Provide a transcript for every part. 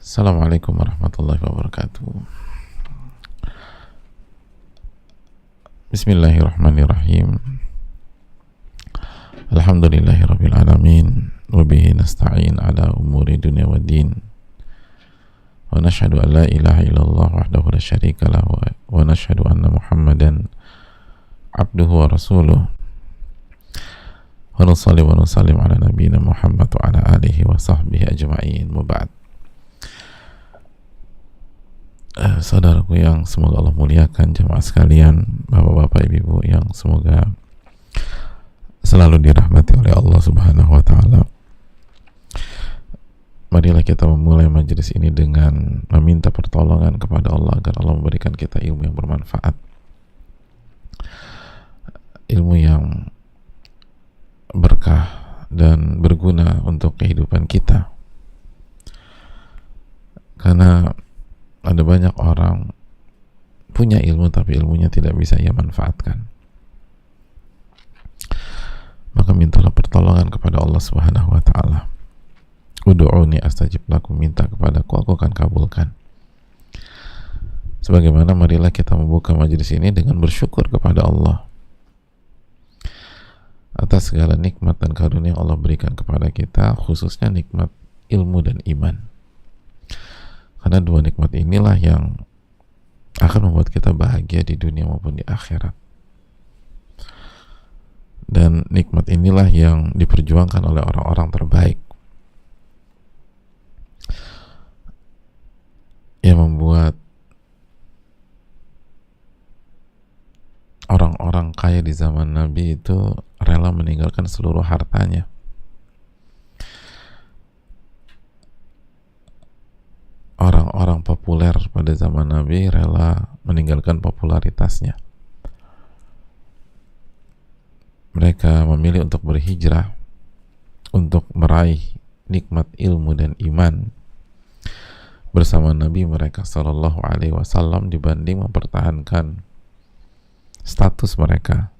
Assalamualaikum warahmatullahi wabarakatuh. Bismillahirrahmanirrahim. Alhamdulillahirabbil alamin wa bihi nasta'in ala umuri dunya waddin. Wa nashhadu an la ilaha illallah wahdahu la syarika lah wa nashhadu anna Muhammadan abduhu wa rasuluh. Wa nusalli wa nusallim ala nabiyyina Muhammad wa ala alihi wa sahbihi ajma'in. Wa ba'd. Saudaraku yang semoga Allah muliakan, jamaah sekalian, bapak-bapak, ibu-ibu yang semoga selalu dirahmati oleh Allah Subhanahu wa taala. Marilah kita memulai majelis ini dengan meminta pertolongan kepada Allah agar Allah memberikan kita ilmu yang bermanfaat, ilmu yang berkah dan berguna untuk kehidupan kita. Karena ada banyak orang punya ilmu tapi ilmunya tidak bisa ia manfaatkan. Maka mintalah pertolongan kepada Allah Subhanahu wa taala. Ud'uni astajib lakum, minta kepadaku, aku akan kabulkan. Sebagaimana marilah kita membuka majelis ini dengan bersyukur kepada Allah atas segala nikmat dan karunia yang Allah berikan kepada kita, khususnya nikmat ilmu dan iman. Karena dua nikmat inilah yang akan membuat kita bahagia di dunia maupun di akhirat. Dan nikmat inilah yang diperjuangkan oleh orang-orang terbaik, yang membuat orang-orang kaya di zaman Nabi itu rela meninggalkan seluruh hartanya. Orang-orang populer pada zaman Nabi rela meninggalkan popularitasnya. Mereka memilih untuk berhijrah untuk meraih nikmat ilmu dan iman bersama Nabi mereka Sallallahu Alaihi Wasallam dibanding mempertahankan status mereka,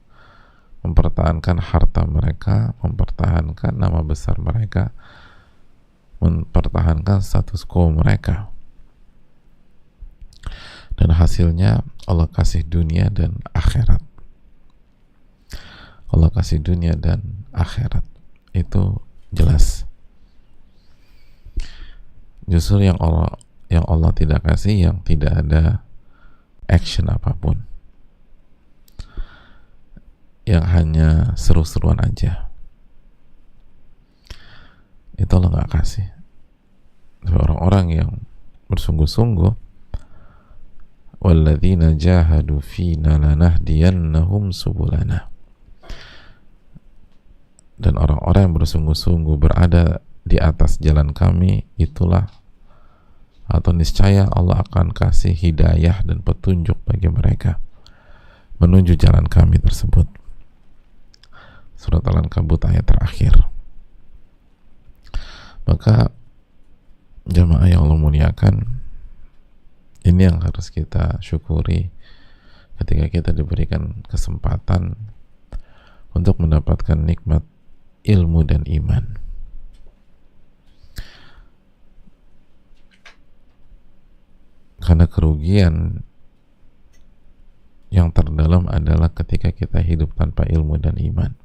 mempertahankan harta mereka, mempertahankan nama besar mereka, mempertahankan status quo mereka. Dan hasilnya Allah kasih dunia dan akhirat. Allah kasih dunia dan akhirat. Itu jelas. Justru yang Allah tidak kasih, yang tidak ada action apapun, yang hanya seru-seruan aja, itu Allah nggak kasih. Tapi orang-orang yang bersungguh-sungguh, walladzina jahadu fina lanahdiyannahum subulana, dan orang-orang yang bersungguh-sungguh berada di atas jalan kami, itulah atau niscaya Allah akan kasih hidayah dan petunjuk bagi mereka menuju jalan kami tersebut. Surat Al-Ankabut ayat terakhir. Maka jamaah yang Allah muliakan, ini yang harus kita syukuri ketika kita diberikan kesempatan untuk mendapatkan nikmat ilmu dan iman. Karena kerugian yang terdalam adalah ketika kita hidup tanpa ilmu dan iman.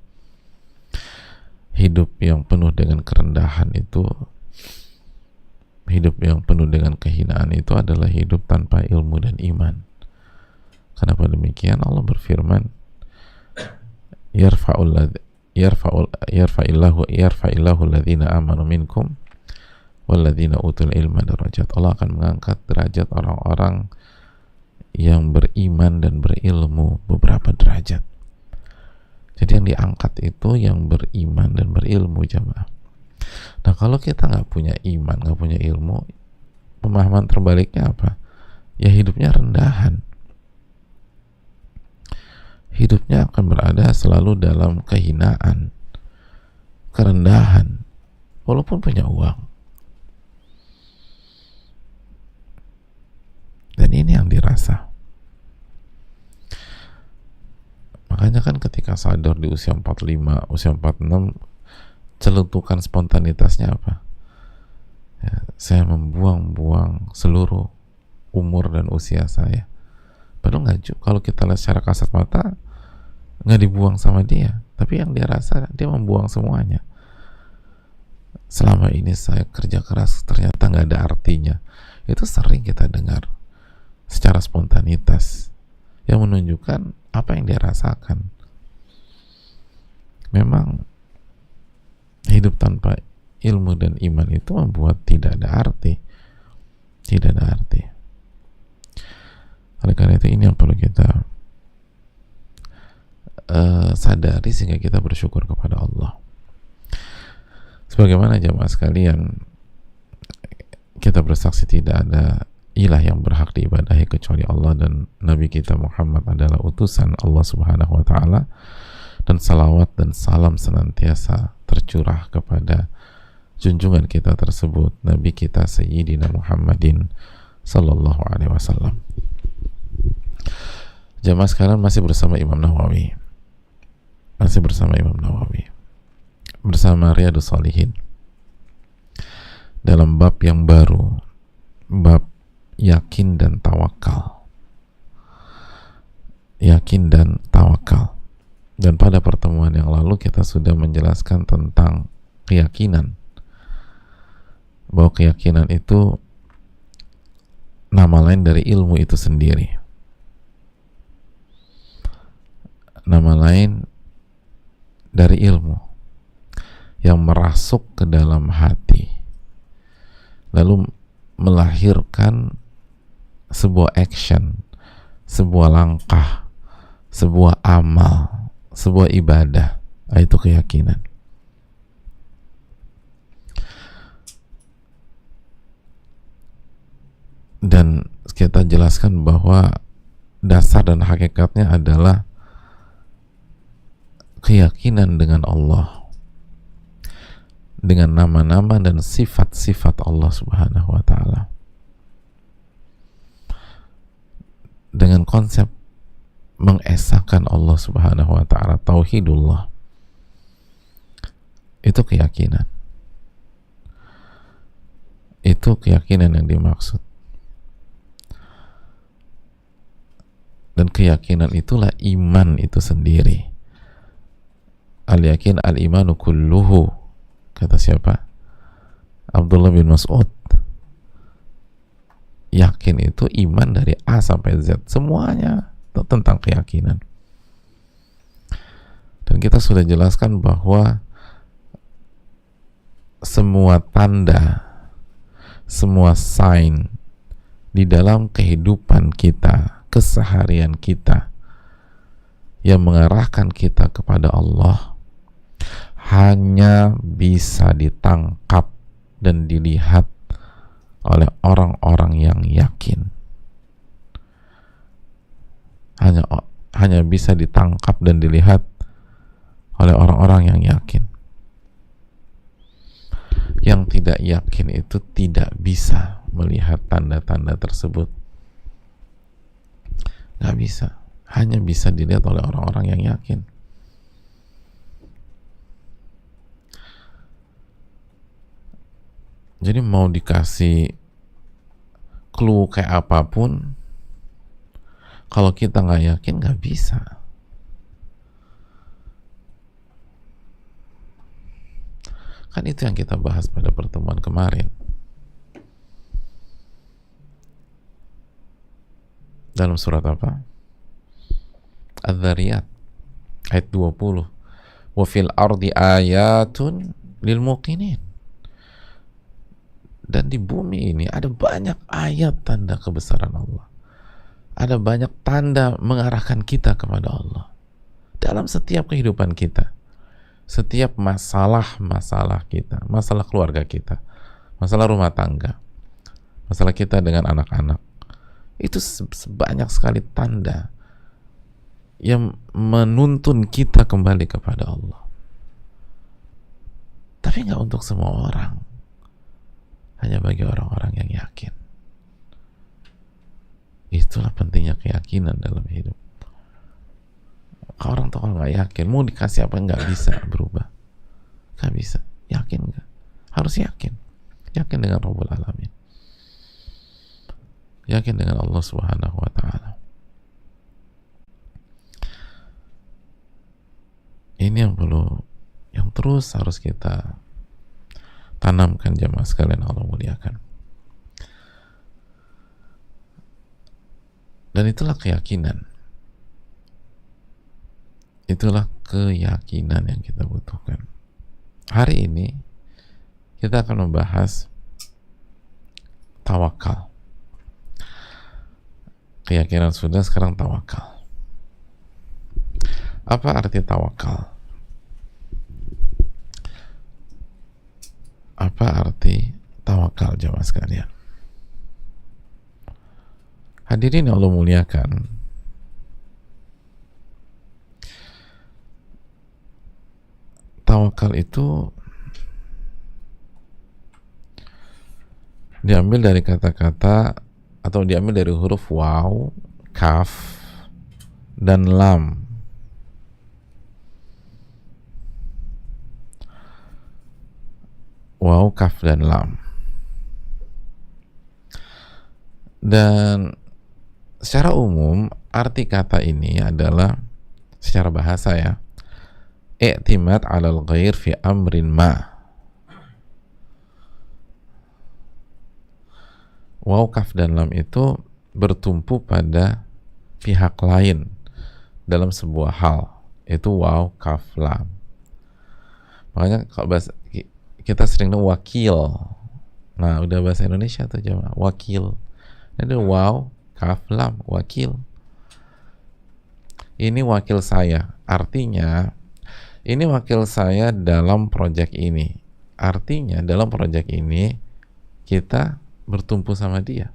Hidup yang penuh dengan kerendahan itu, hidup yang penuh dengan kehinaan itu adalah hidup tanpa ilmu dan iman. Kenapa demikian? Allah berfirman, yarfa'illahu alladhina amanu minkum walladzina utul ilma darajat. Allah akan mengangkat derajat orang-orang yang beriman dan berilmu beberapa derajat. Jadi yang diangkat itu yang beriman dan berilmu, jamaah. Nah, kalau kita nggak punya iman, nggak punya ilmu, pemahaman terbaliknya apa? Ya hidupnya rendahan. Hidupnya akan berada selalu dalam kehinaan, kerendahan, walaupun punya uang. Dan ini yang dirasa. Makanya kan ketika sadar di usia 45, usia 46, celutukan spontanitasnya apa? Ya, saya membuang-buang seluruh umur dan usia saya. Padahal nggak, kalau kita lihat secara kasat mata nggak dibuang sama dia, tapi yang dia rasa dia membuang semuanya. Selama ini saya kerja keras ternyata nggak ada artinya. Itu sering kita dengar secara spontanitas yang menunjukkan apa yang dia rasakan. Memang hidup tanpa ilmu dan iman itu membuat tidak ada arti. Tidak ada arti. Oleh karena itu ini yang perlu kita sadari sehingga kita bersyukur kepada Allah. Sebagaimana jamaah sekalian, kita bersaksi tidak ada ilah yang berhak diibadahi kecuali Allah, dan Nabi kita Muhammad adalah utusan Allah Subhanahu wa taala, dan salawat dan salam senantiasa tercurah kepada junjungan kita tersebut, Nabi kita Sayyidina Muhammadin sallallahu alaihi wasallam. Jamaah sekarang masih bersama Imam Nawawi. Bersama Riyadhus Shalihin dalam bab yang baru, bab yakin dan tawakal. Dan pada pertemuan yang lalu kita sudah menjelaskan tentang keyakinan, bahwa keyakinan itu nama lain dari ilmu itu sendiri, nama lain dari ilmu yang merasuk ke dalam hati lalu melahirkan sebuah action, sebuah langkah, sebuah amal, sebuah ibadah. Itu keyakinan. Dan kita jelaskan bahwa dasar dan hakikatnya adalah keyakinan dengan Allah, dengan nama-nama dan sifat-sifat Allah Subhanahu wa taala, dengan konsep mengesahkan Allah Subhanahu wa taala, tauhidullah. Itu keyakinan. Itu keyakinan yang dimaksud. Dan keyakinan itulah iman itu sendiri. Al-yakin al-imanu kulluhu, kata siapa? Abdullah bin Mas'ud. Yakin itu iman dari A sampai Z, semuanya tentang keyakinan. Dan kita sudah jelaskan bahwa semua tanda, semua sign di dalam kehidupan kita, keseharian kita yang mengarahkan kita kepada Allah hanya bisa ditangkap dan dilihat oleh orang-orang yang yakin. Hanya bisa ditangkap dan dilihat oleh orang-orang yang yakin. Yang tidak yakin itu tidak bisa melihat tanda-tanda tersebut. Nggak bisa. Hanya bisa dilihat oleh orang-orang yang yakin. Jadi mau dikasih clue kayak apapun, kalau kita nggak yakin nggak bisa. Kan itu yang kita bahas pada pertemuan kemarin. Dalam surat apa? Adz-Dzariyat ayat 20. Wa fil ardi ayatun lil muqinin. Dan di bumi ini ada banyak ayat tanda kebesaran Allah. Ada banyak tanda mengarahkan kita kepada Allah. Dalam setiap kehidupan kita. Setiap masalah-masalah kita. Masalah keluarga kita. Masalah rumah tangga. Masalah kita dengan anak-anak. Itu sebanyak sekali tanda yang menuntun kita kembali kepada Allah. Tapi nggak untuk semua orang. Hanya bagi orang-orang yang yakin. Itulah pentingnya keyakinan dalam hidup. Orang tuh kalau nggak yakin, mau dikasih apa nggak bisa berubah. Nggak bisa. Yakin nggak? Harus yakin. Yakin dengan Rabbul Alamin, yakin dengan Allah Subhanahu wa Ta'ala. Ini yang terus harus kita tanamkan jamaah sekalian Allah muliakan. Dan itulah keyakinan. Itulah keyakinan yang kita butuhkan. Hari ini kita akan membahas tawakal. Keyakinan sudah, sekarang tawakal. Apa arti tawakal? Apa arti tawakal jamaah sekalian? Hadirin yang Allah muliakan, tawakal itu diambil dari kata-kata atau diambil dari huruf waw, kaf, dan lam. Waw, kaf, dan lam. Dan secara umum arti kata ini adalah secara bahasa ya, i'timad 'alal ghair fi amrin ma. Waw, kaf, dan lam itu bertumpu pada pihak lain dalam sebuah hal. Itu waw, kaf, lam. Makanya kalau bahasa kita sering wakil. Nah, udah bahasa Indonesia tuh jemaah, wakil. Ada waw, kaf, lam, wakil. Ini wakil saya. Artinya ini wakil saya dalam proyek ini. Artinya dalam proyek ini kita bertumpu sama dia.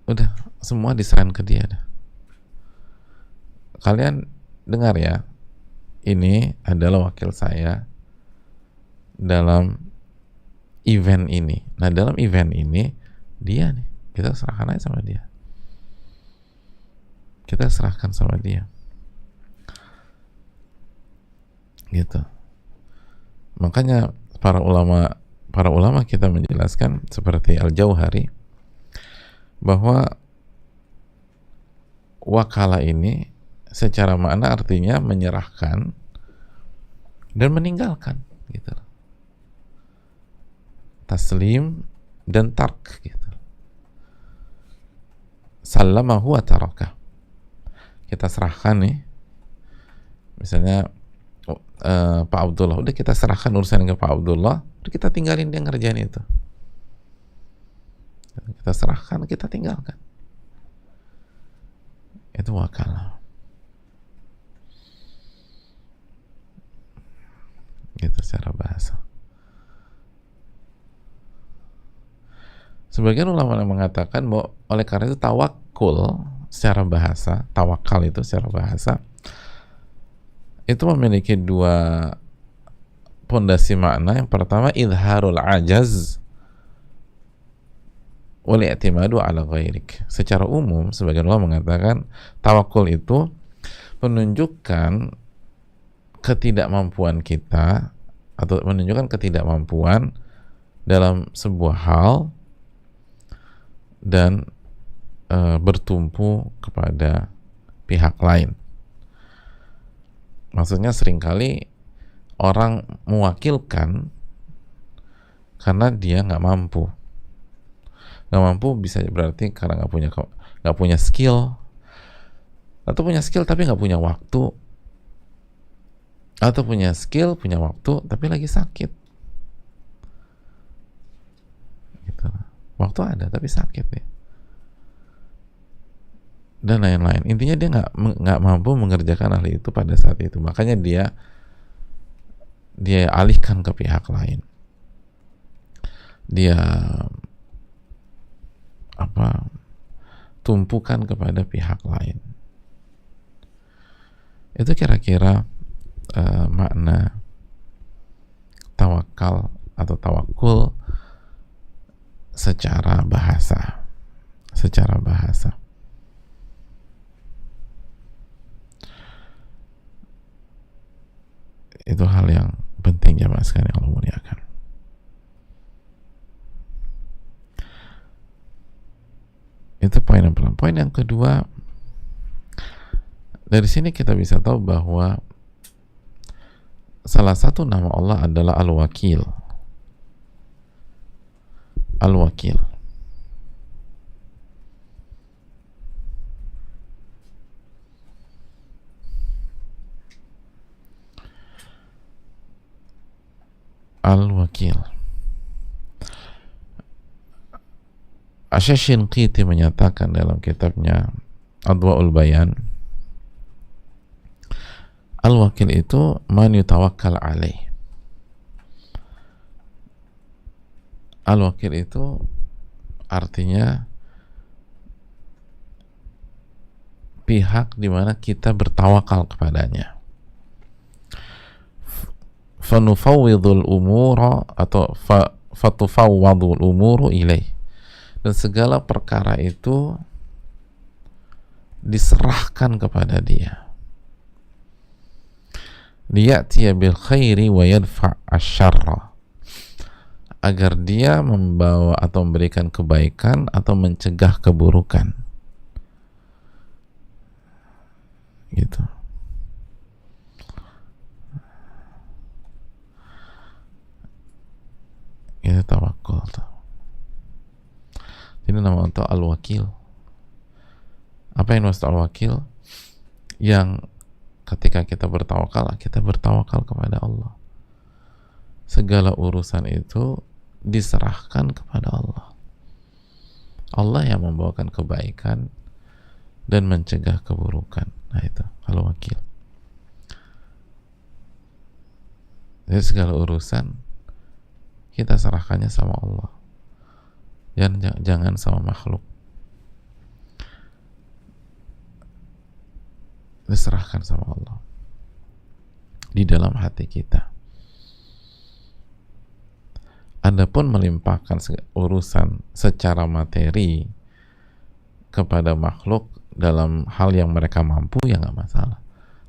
Udah, semua diserahkan ke dia. Kalian dengar ya, ini adalah wakil saya dalam event ini. Nah, dalam event ini dia nih, kita serahkan aja sama dia. Kita serahkan sama dia. Gitu. Makanya para ulama kita menjelaskan seperti Al-Jauhari bahwa wakala ini secara makna artinya menyerahkan dan meninggalkan, gitu. Taslim dan tark, gitu. Sallamahu wa taraka. Kita serahkan nih, misalnya Pak Abdullah, udah kita serahkan urusan ke Pak Abdullah, udah kita tinggalin dia ngerjain itu. Kita serahkan, kita tinggalkan. Itu wakalah. Gitu secara bahasa. Sebagian ulama yang mengatakan bahwa oleh karena itu tawakul secara bahasa, tawakal itu secara bahasa itu memiliki dua pondasi makna. Yang pertama idharul ajaz wal i'timadu ala ghairik. Secara umum sebagian ulama mengatakan tawakul itu menunjukkan ketidakmampuan kita atau menunjukkan ketidakmampuan dalam sebuah hal dan bertumpu kepada pihak lain. Maksudnya seringkali orang mewakilkan karena dia nggak mampu. Nggak mampu bisa berarti karena nggak punya skill, atau punya skill tapi nggak punya waktu, atau punya skill, punya waktu, tapi lagi sakit. Gitu. Waktu ada, tapi sakit ya. Dan lain-lain. Intinya dia nggak mampu mengerjakan hal itu pada saat itu. Makanya dia alihkan ke pihak lain. Dia tumpukan kepada pihak lain. Itu kira-kira makna tawakal atau tawakul secara bahasa. Itu hal yang Penting jamaah sekalian yang Allah muliakan. Itu poin yang pertama. Poin yang kedua, dari sini kita bisa tahu bahwa salah satu nama Allah adalah Al-Wakil. Al-Wakil. Al-Wakil. Asy-Shinqiti menyatakan dalam kitabnya Adwa'ul Bayan, Al-Wakil itu man yutawakkal alaih. Al-Wakil itu artinya pihak di mana kita bertawakal kepadanya. Fanufawwidul umura atau fatufawwadul umuru ilaih. Dan segala perkara itu diserahkan kepada dia. Liya'tiya bil khairi wa yadfa' asyarra. Agar dia membawa atau memberikan kebaikan atau mencegah keburukan. Gitu. Itu tawakul tuh. Ini nama untuk Al-Wakil. Apa yang maksud Al-Wakil? Yang ketika kita bertawakal kepada Allah. Segala urusan itu diserahkan kepada Allah. Allah yang membawakan kebaikan dan mencegah keburukan. Nah itu Al-Wakil. Jadi segala urusan kita serahkannya sama Allah, jangan sama makhluk. Diserahkan sama Allah di dalam hati kita. Adapun melimpahkan urusan secara materi kepada makhluk dalam hal yang mereka mampu, ya nggak masalah.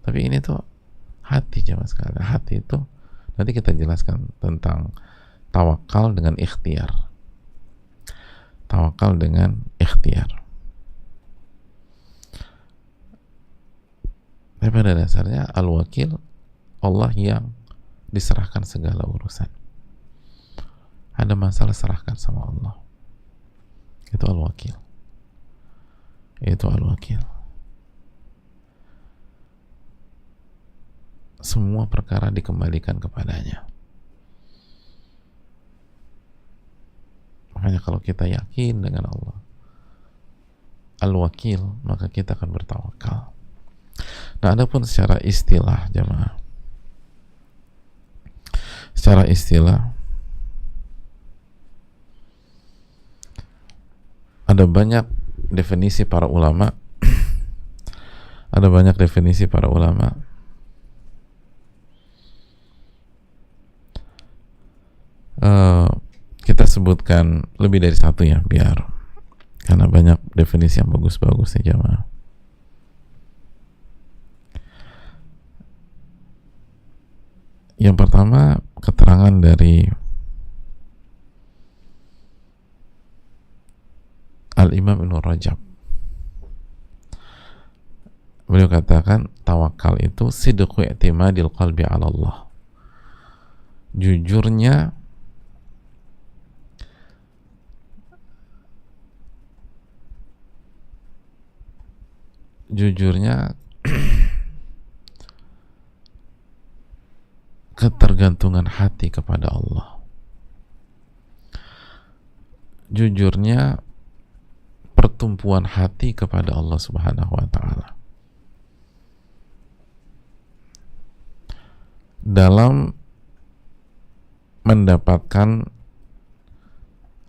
Tapi ini tuh hati jemaah sekalian. Hati itu nanti kita jelaskan tentang tawakal dengan ikhtiar. Tawakal dengan ikhtiar. Tapi pada dasarnya Al-Wakil Allah yang diserahkan segala urusan. Ada masalah serahkan sama Allah. Itu Al-Wakil. Itu Al-Wakil. Semua perkara dikembalikan kepadanya. Makanya kalau kita yakin dengan Allah Al-Wakil, maka kita akan bertawakal. Nah, adapun secara istilah jemaah, secara istilah ada banyak definisi para ulama. Ada banyak definisi para ulama. Kita sebutkan lebih dari satu ya, biar karena banyak definisi yang bagus-bagus ya jemaah. Yang pertama, keterangan dari Al-Imam Ibnu Rajab. Beliau katakan tawakal itu sidqu i'timadil qalbi 'ala Allah. Jujurnya ketergantungan hati kepada Allah. Jujurnya pertumpuan hati kepada Allah Subhanahu wa ta'ala dalam mendapatkan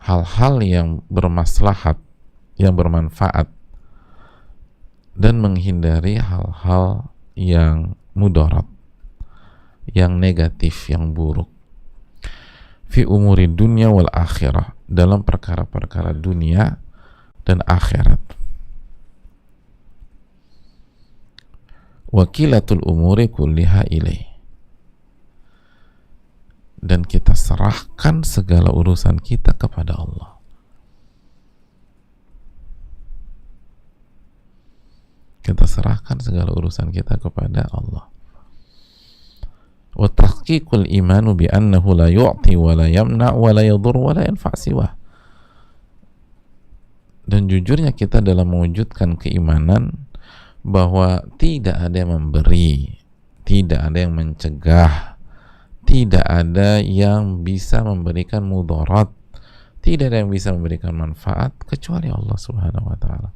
hal-hal yang bermaslahat, yang bermanfaat, dan menghindari hal-hal yang mudarat, yang negatif, yang buruk. Fi umuri dunya wal akhirah, dalam perkara-perkara dunia dan akhirat. Wakilatul umuri kulliha ilaih, dan kita serahkan segala urusan kita kepada Allah. Kita serahkan segala urusan kita kepada Allah. Wa tahqiqul imanu bi annahu la yu'ti wa la yamna wa la yadur wa la yanfa' siwah. Dan jujurnya kita dalam mewujudkan keimanan bahwa tidak ada yang memberi, tidak ada yang mencegah, tidak ada yang bisa memberikan mudarat, tidak ada yang bisa memberikan manfaat kecuali Allah Subhanahu wa taala,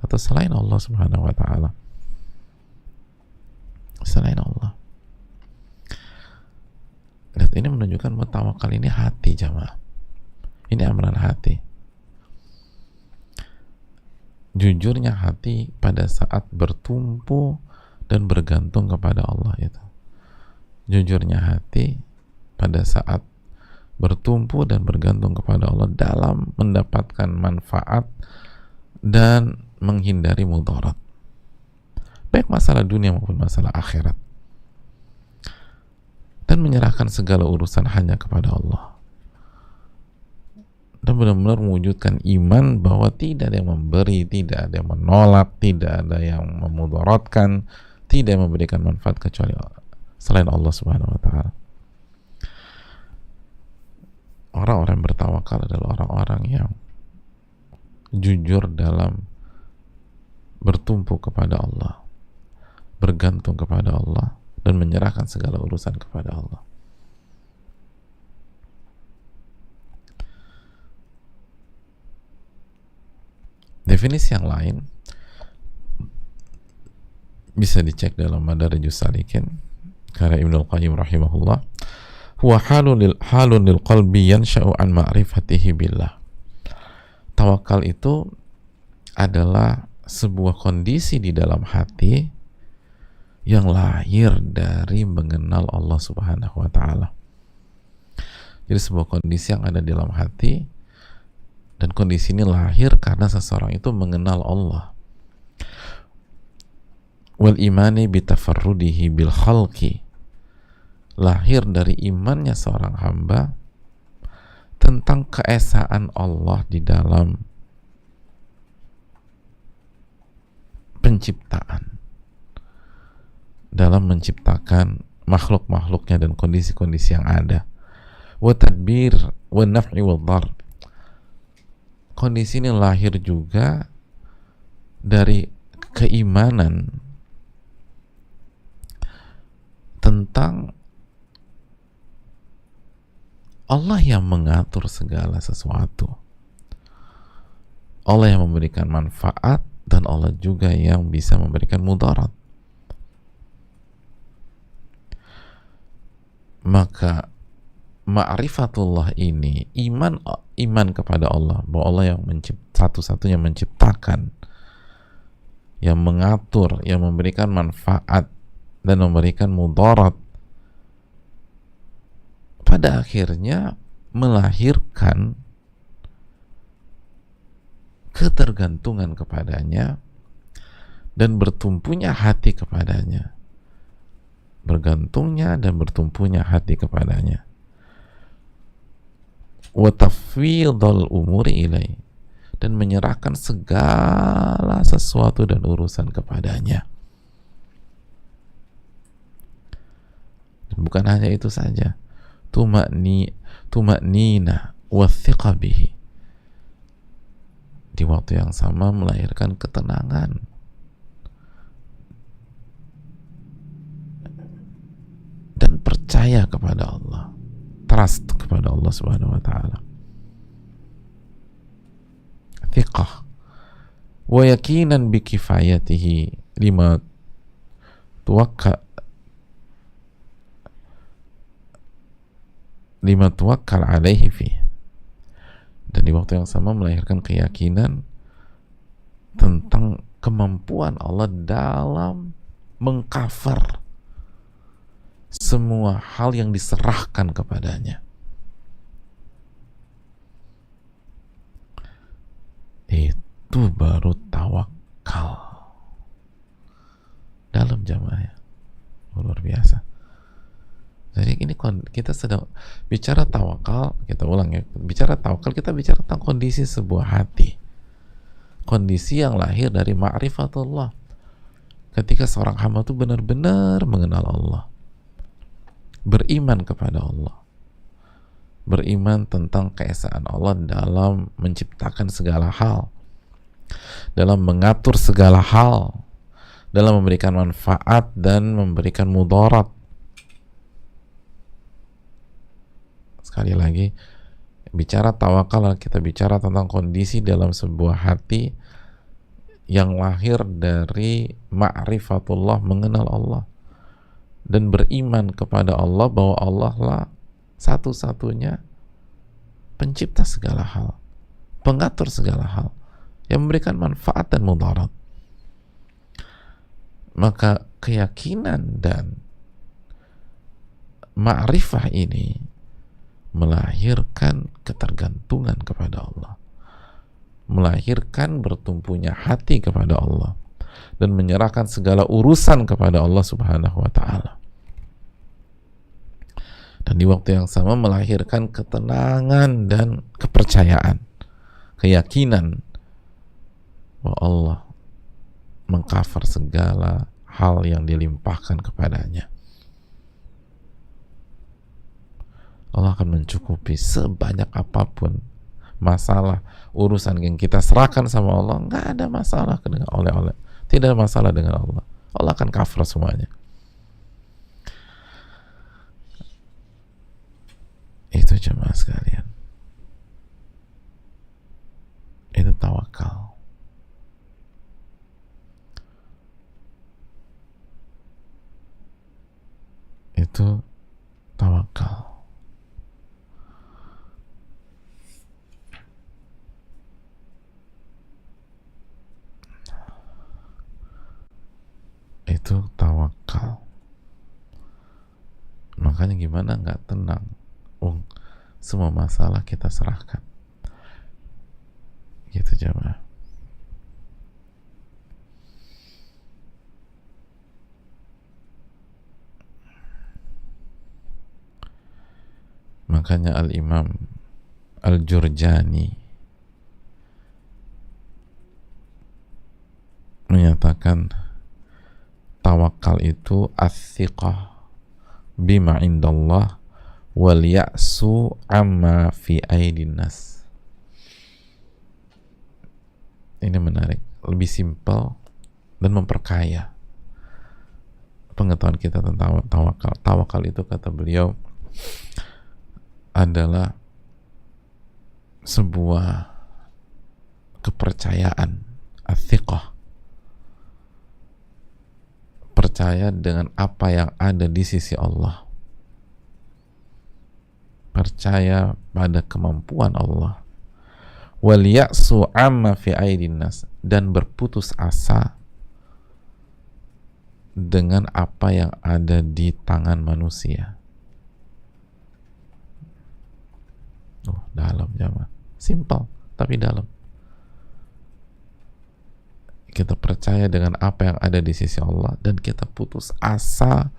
atau selain Allah Subhanahu wa taala. Selain Allah. Dan ini menunjukkan bahwa tawakal ini hati, jamaah. Ini amalan hati. Jujurnya hati pada saat bertumpu dan bergantung kepada Allah itu. Jujurnya hati pada saat bertumpu dan bergantung kepada Allah dalam mendapatkan manfaat dan menghindari mudarat, baik masalah dunia maupun masalah akhirat, dan menyerahkan segala urusan hanya kepada Allah, dan benar-benar mewujudkan iman bahwa tidak ada yang memberi, tidak ada yang menolak, tidak ada yang memudaratkan, tidak yang memberikan manfaat kecuali selain Allah Subhanahu wa taala. Orang-orang yang bertawakal adalah orang-orang yang jujur dalam bertumpu kepada Allah, bergantung kepada Allah, dan menyerahkan segala urusan kepada Allah. Definisi yang lain bisa dicek dalam Madarijus Salikin karya Ibnul Qayyim rahimahullah. Huwa halun lil qalbi yansha'u an ma'rifatihi billah. Tawakal itu adalah sebuah kondisi di dalam hati yang lahir dari mengenal Allah Subhanahu wa taala. Jadi sebuah kondisi yang ada di dalam hati, dan kondisi ini lahir karena seseorang itu mengenal Allah. Wal imani bitafarrudihi bil khalqi, lahir dari imannya seorang hamba tentang keesaan Allah di dalam penciptaan, dalam menciptakan makhluk-makhluknya dan kondisi-kondisi yang ada. Wa tadbir wa naf'i wa dhar, kondisi ini lahir juga dari keimanan tentang Allah yang mengatur segala sesuatu, Allah yang memberikan manfaat, dan Allah juga yang bisa memberikan mudarat. Maka ma'rifatullah ini, iman kepada Allah, bahwa Allah yang satu-satunya menciptakan, yang mengatur, yang memberikan manfaat dan memberikan mudarat, pada akhirnya melahirkan ketergantungan kepadanya dan bertumpunya hati kepadanya, bergantungnya dan bertumpunya hati kepadanya. Wa tafwidul umuri ilai, dan menyerahkan segala sesuatu dan urusan kepadanya. Dan bukan hanya itu saja, tuma'nina wa thiqa bihi, di waktu yang sama melahirkan ketenangan dan percaya kepada Allah, trust kepada Allah Subhanahu wa taala. Thiqah wa yaqinan bi kifayatihi lima tawakkal alaihi fi, dan di waktu yang sama melahirkan keyakinan tentang kemampuan Allah dalam mengcover semua hal yang diserahkan kepadanya. Itu baru tawakal dalam jamaah, luar biasa. Jadi ini kita sedang bicara tawakal, kita ulang ya, bicara tawakal kita bicara tentang kondisi sebuah hati, kondisi yang lahir dari ma'rifatullah, ketika seorang hamba itu benar-benar mengenal Allah, beriman kepada Allah, beriman tentang keesaan Allah dalam menciptakan segala hal, dalam mengatur segala hal, dalam memberikan manfaat dan memberikan mudarat. Sekali lagi, bicara tawakal, kita bicara tentang kondisi dalam sebuah hati yang lahir dari ma'rifatullah, mengenal Allah dan beriman kepada Allah bahwa Allah lah satu-satunya pencipta segala hal, pengatur segala hal, yang memberikan manfaat dan mudarat. Maka keyakinan dan ma'rifah ini melahirkan ketergantungan kepada Allah, melahirkan bertumpunya hati kepada Allah, dan menyerahkan segala urusan kepada Allah Subhanahu wa Ta'ala. Dan di waktu yang sama melahirkan ketenangan dan kepercayaan, keyakinan bahwa Allah mengcover segala hal yang dilimpahkan kepadanya. Allah akan mencukupi sebanyak apapun masalah, urusan yang kita serahkan sama Allah. Nggak ada masalah dengan oleh-oleh, tidak ada masalah dengan Allah. Allah akan cover semuanya. Itu jemaah sekalian, itu tawakal. Itu tawakal. Itu tawakal. Makanya gimana nggak tenang? Semua masalah kita serahkan. Gitu jemaah. Makanya Al-Imam Al-Jurjani menyatakan tawakal itu as-siqah bima indallah wal ya'su amma fi aidin nas. Ini menarik, lebih simpel dan memperkaya pengetahuan kita tentang tawakal. Tawakal itu, kata beliau, adalah sebuah kepercayaan, as-siqah, percaya dengan apa yang ada di sisi Allah, percaya pada kemampuan Allah, wal ya'su amma fi aidin nas, dan berputus asa dengan apa yang ada di tangan manusia. Dalam jamaah, simpel tapi dalam. Kita percaya dengan apa yang ada di sisi Allah dan kita putus asa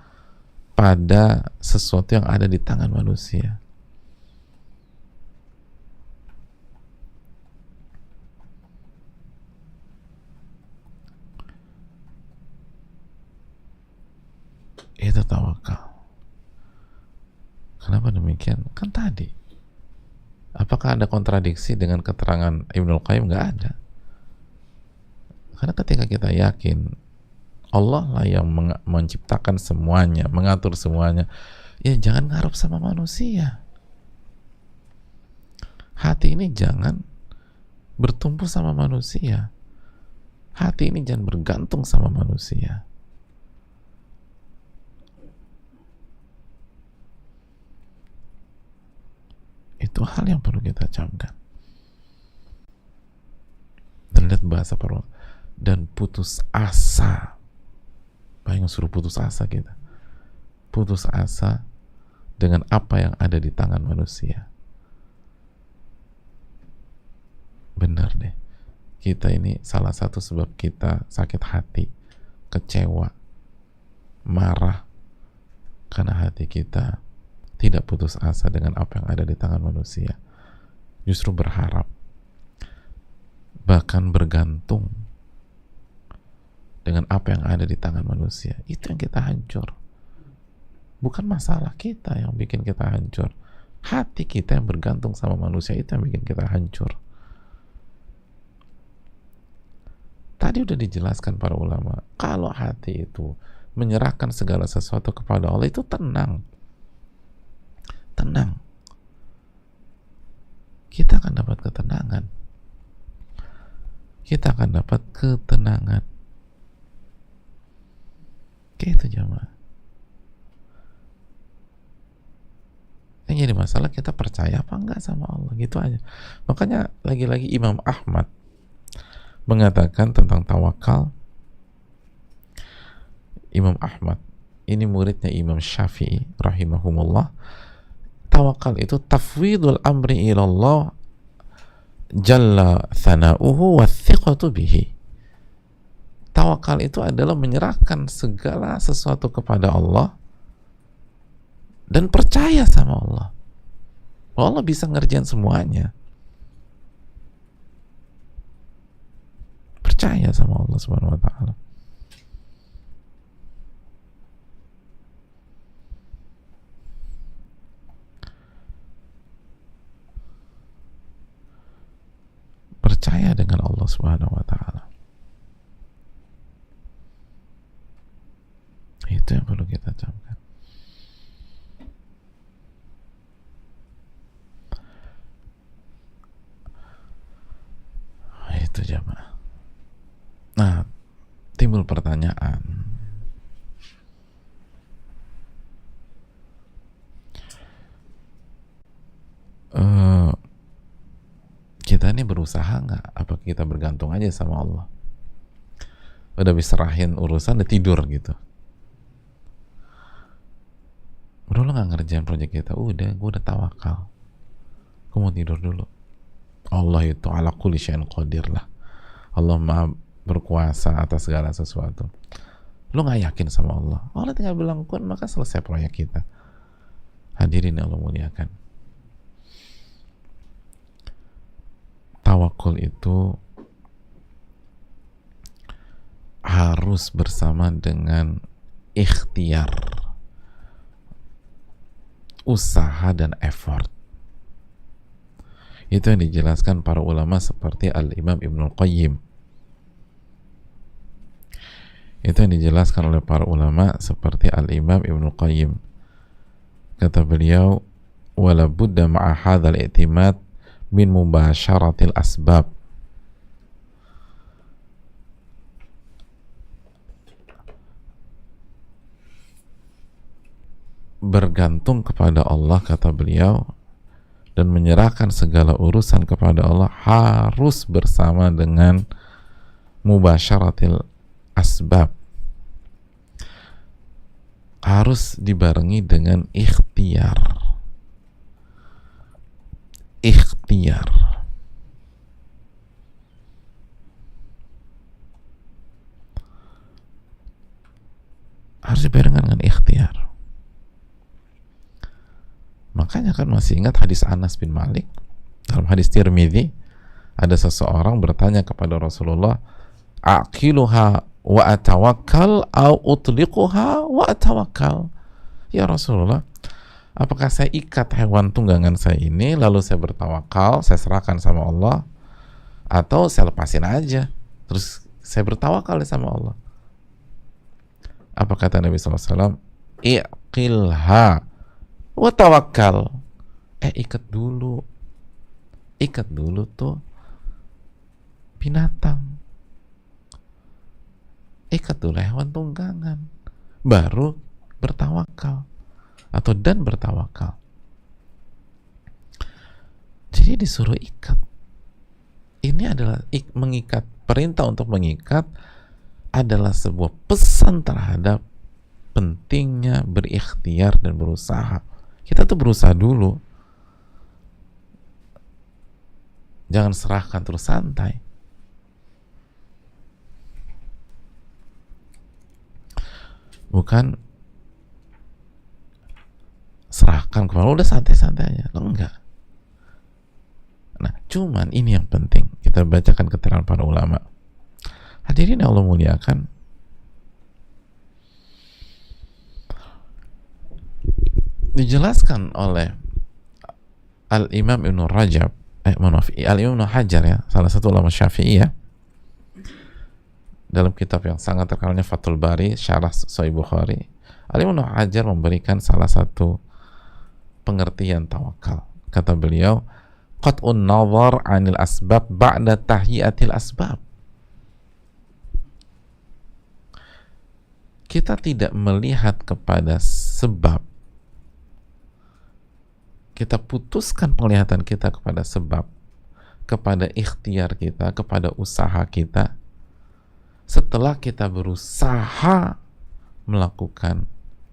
pada sesuatu yang ada di tangan manusia. Itu tawakal. Kenapa demikian? Kan tadi, apakah ada kontradiksi dengan keterangan Ibnul Qayyim? Nggak ada. Karena ketika kita yakin Allah lah yang menciptakan semuanya, mengatur semuanya, ya jangan ngarep sama manusia. Hati ini jangan bertumpu sama manusia. Hati ini jangan bergantung sama manusia. Itu hal yang perlu kita camkan. Dan lihat bahasa perlu. Dan putus asa. Bayang suruh putus asa kita. Putus asa dengan apa yang ada di tangan manusia. Benar deh. Kita ini salah satu sebab kita sakit hati, kecewa, marah, karena hati kita tidak putus asa dengan apa yang ada di tangan manusia, justru berharap, bahkan bergantung dengan apa yang ada di tangan manusia. Itu yang kita hancur. Bukan masalah kita yang bikin kita hancur, hati kita yang bergantung sama manusia itu yang bikin kita hancur. Tadi udah dijelaskan para ulama, kalau hati itu menyerahkan segala sesuatu kepada Allah, itu tenang. Tenang. Kita akan dapat ketenangan. Kita akan dapat ketenangan. Kayak itu jamaah. Yang jadi masalah kita percaya apa enggak sama Allah, gitu aja. Makanya lagi-lagi Imam Ahmad mengatakan tentang tawakal. Imam Ahmad ini muridnya Imam Syafi'i rahimahumullah. Tawakal itu tafwidul amri ilallah jalla thana'uhu wa thiqatu bihi. Tawakal itu adalah menyerahkan segala sesuatu kepada Allah dan percaya sama Allah. Allah bisa ngerjain semuanya. Percaya sama Allah Subhanahu wa taala. Percaya dengan Allah Subhanahu wa taala. Itu yang perlu kita camkan. Itu jamaah. Nah, timbul pertanyaan, kita ini berusaha nggak? Apa kita bergantung aja sama Allah? Udah diserahin urusan, udah tidur gitu. Udah lo nggak ngerjain proyek kita, udah, gue udah tawakal. Gue mau tidur dulu. Allah itu ala kulli syai'in qadir lah. Allah maha berkuasa atas segala sesuatu. Lo nggak yakin sama Allah, Allah tinggal bilang kun, maka selesai proyek kita. Hadirin Allah muliakan. Tawakul itu harus bersama dengan ikhtiar, usaha dan effort. Itu yang dijelaskan para ulama seperti Al-Imam Ibnul Qayyim. Itu yang dijelaskan oleh para ulama seperti Al-Imam Ibnul Qayyim. Kata beliau, wala budda ma'a hadzal i'timad min mubasyaratil asbab. Bergantung kepada Allah, kata beliau, dan menyerahkan segala urusan kepada Allah harus bersama dengan mubasyaratil asbab, harus dibarengi dengan ikhtiar. Harus dibarengi dengan ikhtiar. Makanya kan masih ingat hadis Anas bin Malik dalam hadis Tirmidzi, ada seseorang bertanya kepada Rasulullah, aqiluha wa atawakkal au utliquha wa atawakkal. Ya Rasulullah, apakah saya ikat hewan tunggangan saya ini lalu saya bertawakal, saya serahkan sama Allah, atau saya lepasin aja terus saya bertawakal sama Allah? Apa kata Nabi SAW? Iqilha wa tawakkal. Ikat dulu tuh binatang, ikat dulu hewan tunggangan, baru bertawakal dan bertawakal. Jadi disuruh ikat. Ini adalah mengikat, perintah untuk mengikat adalah sebuah pesan terhadap pentingnya berikhtiar dan berusaha. Kita tuh berusaha dulu, jangan serahkan terus santai. Bukan serahkan akan kemana, udah santai-santai aja. Lo enggak. Nah, cuman ini yang penting. Kita bacakan keterangan para ulama. Hadirin yang Allah muliakan, dijelaskan oleh Al-Imam Ibn Rajab, Al-Imam Ibn Hajar ya, salah satu ulama Syafi'i ya, dalam kitab yang sangat terkenalnya Fathul Bari, Syarah Sahih Bukhari, Al-Imam Ibn Hajar memberikan salah satu pengertian tawakal. Kata beliau, qat'un nazar 'anil asbab ba'da tahyiatil asbab. Kita tidak melihat kepada sebab, kita putuskan penglihatan kita kepada sebab, kepada ikhtiar kita, kepada usaha kita, setelah kita berusaha melakukan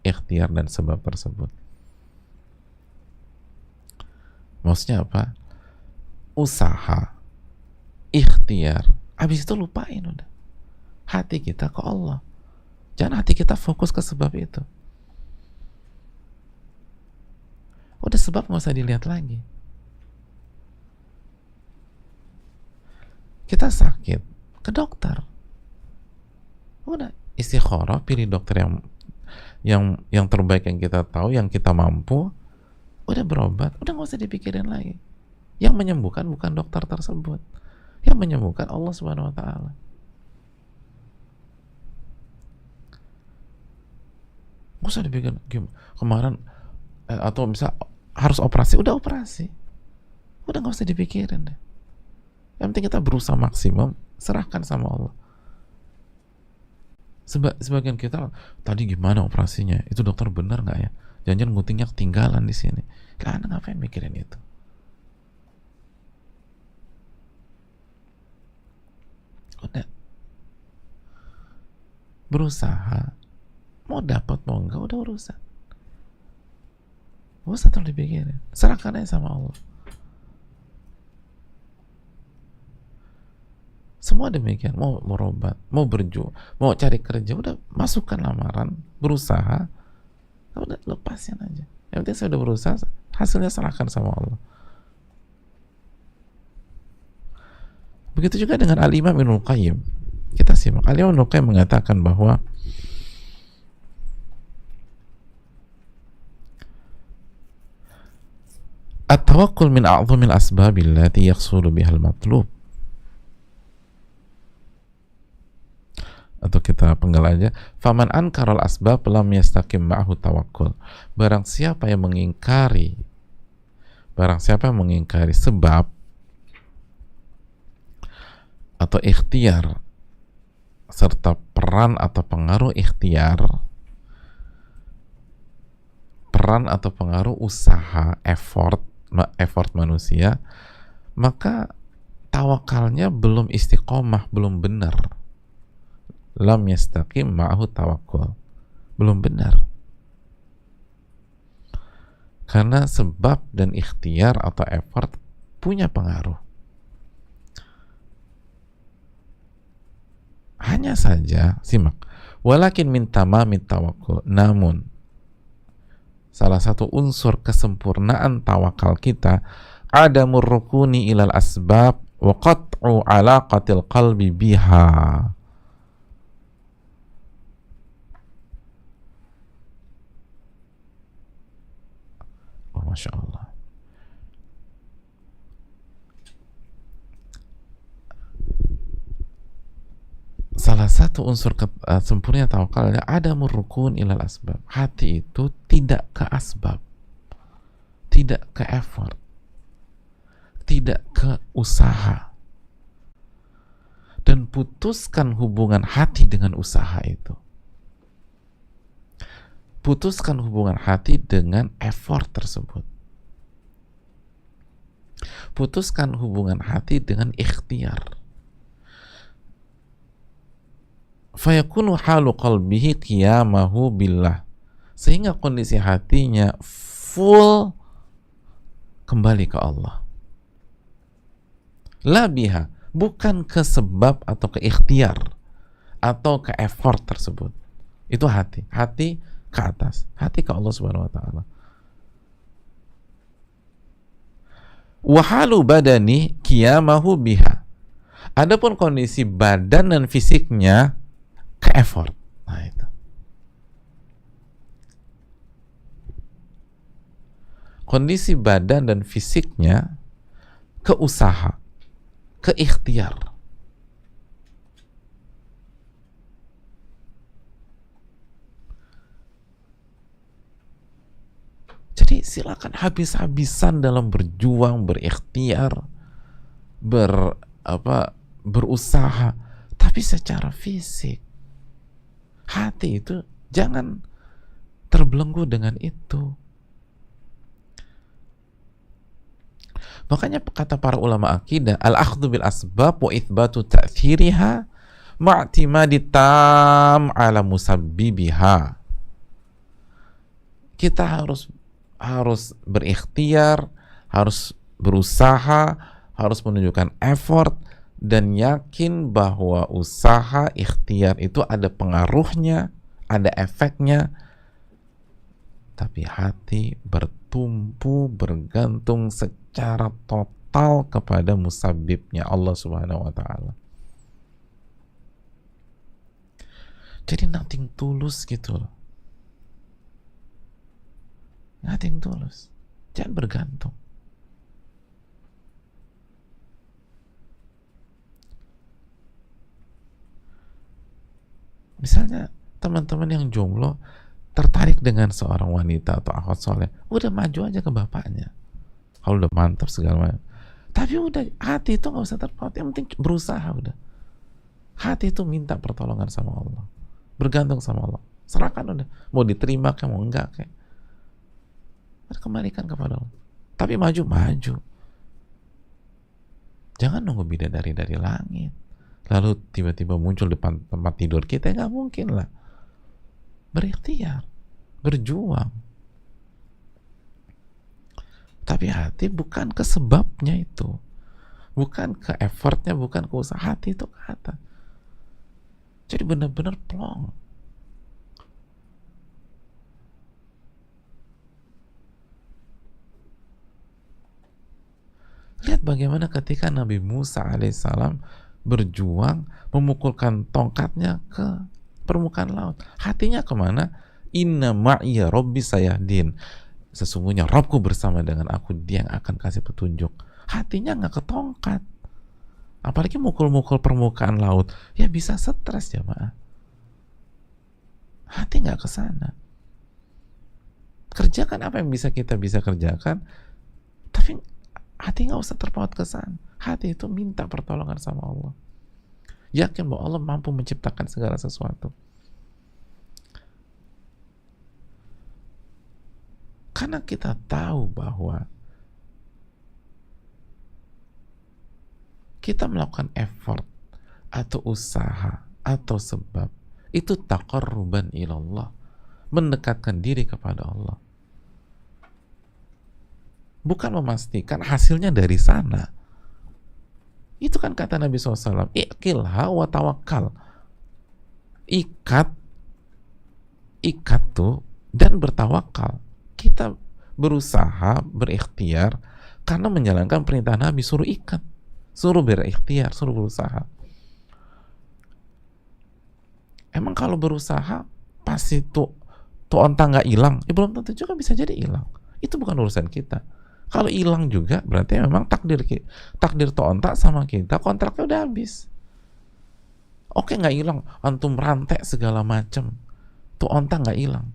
ikhtiar dan sebab tersebut. Maksudnya apa? Usaha, ikhtiar, habis itu lupain udah. Hati kita ke Allah. Jangan hati kita fokus ke sebab itu. Udah sebab nggak usah dilihat lagi. Kita sakit, ke dokter. Udah istikharah, pilih dokter yang terbaik yang kita tahu, yang kita mampu. Udah berobat, udah nggak usah dipikirin lagi. Yang menyembuhkan bukan dokter tersebut. Yang menyembuhkan Allah Subhanahu wa taala. Nggak usah dipikirin kemarin atau bisa harus operasi, udah operasi. Udah nggak usah dipikirin deh. Yang penting kita berusaha maksimum, serahkan sama Allah. Sebagian kita, tadi gimana operasinya? Itu dokter benar nggak ya? Jangan-jangan guntingnya ketinggalan di sini. Lah, Anda ngapain mikirin itu? Udah berusaha, mau dapat mau enggak, udah urusan. Gak usah terlalu dipikirin, serahkan aja sama Allah. Semua demikian, mau berobat, mau berjuang, mau cari kerja, udah masukkan lamaran, berusaha, udah lepasin aja. Yang penting saya udah berusaha, hasilnya serahkan sama Allah. Begitu juga dengan Al-Imam Ibnul Qayyim. Kita simak. Al-Imam Ibnul Qayyim mengatakan bahwa at-tawakkul min a'zamil asbabil lati yahsulu bihal matlub. Atau kita penggal aja, faman ankaral asbab lam yastaqim ma'ahu tawakkul. Barang siapa yang mengingkari sebab atau ikhtiar serta peran atau pengaruh ikhtiar, peran atau pengaruh usaha, effort manusia, maka tawakalnya belum istiqomah, belum benar. Lam yastaqim ma'ahu tawakkul, belum benar. Karena sebab dan ikhtiar atau effort punya pengaruh. Hanya saja, simak, walakin min tamamit tawakkul, namun salah satu unsur kesempurnaan tawakal kita adamur rukuni ilal asbab wa qat'u alaqatil qalbi biha. Oh, Masya Allah. Salah satu unsur sempurna tawakalnya ada murukun ilal asbab. Hati itu tidak ke asbab, tidak ke effort, tidak ke usaha, dan putuskan hubungan hati dengan usaha itu. Putuskan hubungan hati dengan effort tersebut. Putuskan hubungan hati dengan ikhtiar. Fayakunu halu qalbihi qiyamahu billah, sehingga kondisi hatinya full kembali ke Allah. La biha, bukan ke sebab atau ke ikhtiar atau ke effort tersebut. Itu hati ke atas, hati ke Allah Subhanahu wa taala. Wahalu badani qiyamahu biha. Adapun kondisi badan dan fisiknya ke effort. Nah itu. Kondisi badan dan fisiknya ke usaha, ke ikhtiar. Jadi silakan habis-habisan dalam berjuang, berikhtiar, berusaha, tapi secara fisik. Hati itu jangan terbelenggu dengan itu. Makanya kata para ulama akidah, al-akhdhu bil asbab wa itsbatu ta'thiriha ma'timadi tam ala musabbibiha. Kita harus berikhtiar, harus berusaha, harus menunjukkan effort dan yakin bahwa usaha ikhtiar itu ada pengaruhnya, ada efeknya. Tapi hati bertumpu, bergantung secara total kepada musabbibnya Allah Subhanahu wa ta'ala. Jadi nothing tulus gitu loh. Nothing tulus. Jangan bergantung. Misalnya teman-teman yang jomblo tertarik dengan seorang wanita atau akhwat soleh, udah maju aja ke bapaknya. Kalau udah mantap segala macam. Tapi udah, hati itu nggak usah terpaut. Yang penting berusaha udah. Hati itu minta pertolongan sama Allah, bergantung sama Allah. Serahkan udah. Mau diterima kayak mau enggak kayak. Kembalikan kepada Allah. Tapi maju. Jangan nunggu bidadari dari langit lalu tiba-tiba muncul depan tempat tidur kita, nggak mungkin lah. Berikhtiar, berjuang. Tapi hati bukan ke sebabnya itu, bukan ke effortnya, bukan ke usaha. Hati itu ke atas. Jadi benar-benar plong. Lihat bagaimana ketika Nabi Musa alaihissalam berjuang memukulkan tongkatnya ke permukaan laut. Hatinya kemana? Inna ma'iya rabbi sayahdin. Sesungguhnya Rabbku bersama dengan aku, dia yang akan kasih petunjuk. Hatinya nggak ke tongkat. Apalagi mukul-mukul permukaan laut. Ya bisa stres jamaah. Hati nggak ke sana. Kerjakan apa yang kita bisa kerjakan. Tapi hati nggak usah terpaut ke sana. Hati itu minta pertolongan sama Allah. Yakin bahwa Allah mampu menciptakan segala sesuatu. Karena kita tahu bahwa kita melakukan effort atau usaha atau sebab itu taqarruban ilallah, mendekatkan diri kepada Allah. Bukan memastikan hasilnya dari sana. Itu kan kata Nabi SAW, iqilha wa tawakkal. Ikat tuh dan bertawakal. Kita berusaha, berikhtiar karena menjalankan perintah Nabi, suruh ikat, suruh berikhtiar, suruh berusaha. Emang kalau berusaha pasti tuh onta nggak hilang? Ya belum tentu juga, bisa jadi hilang. Itu bukan urusan kita. Kalau hilang juga berarti memang takdir tuh onta sama kita, kontraknya udah habis. Oke, nggak hilang, antum rantai segala macam, tuh onta nggak hilang,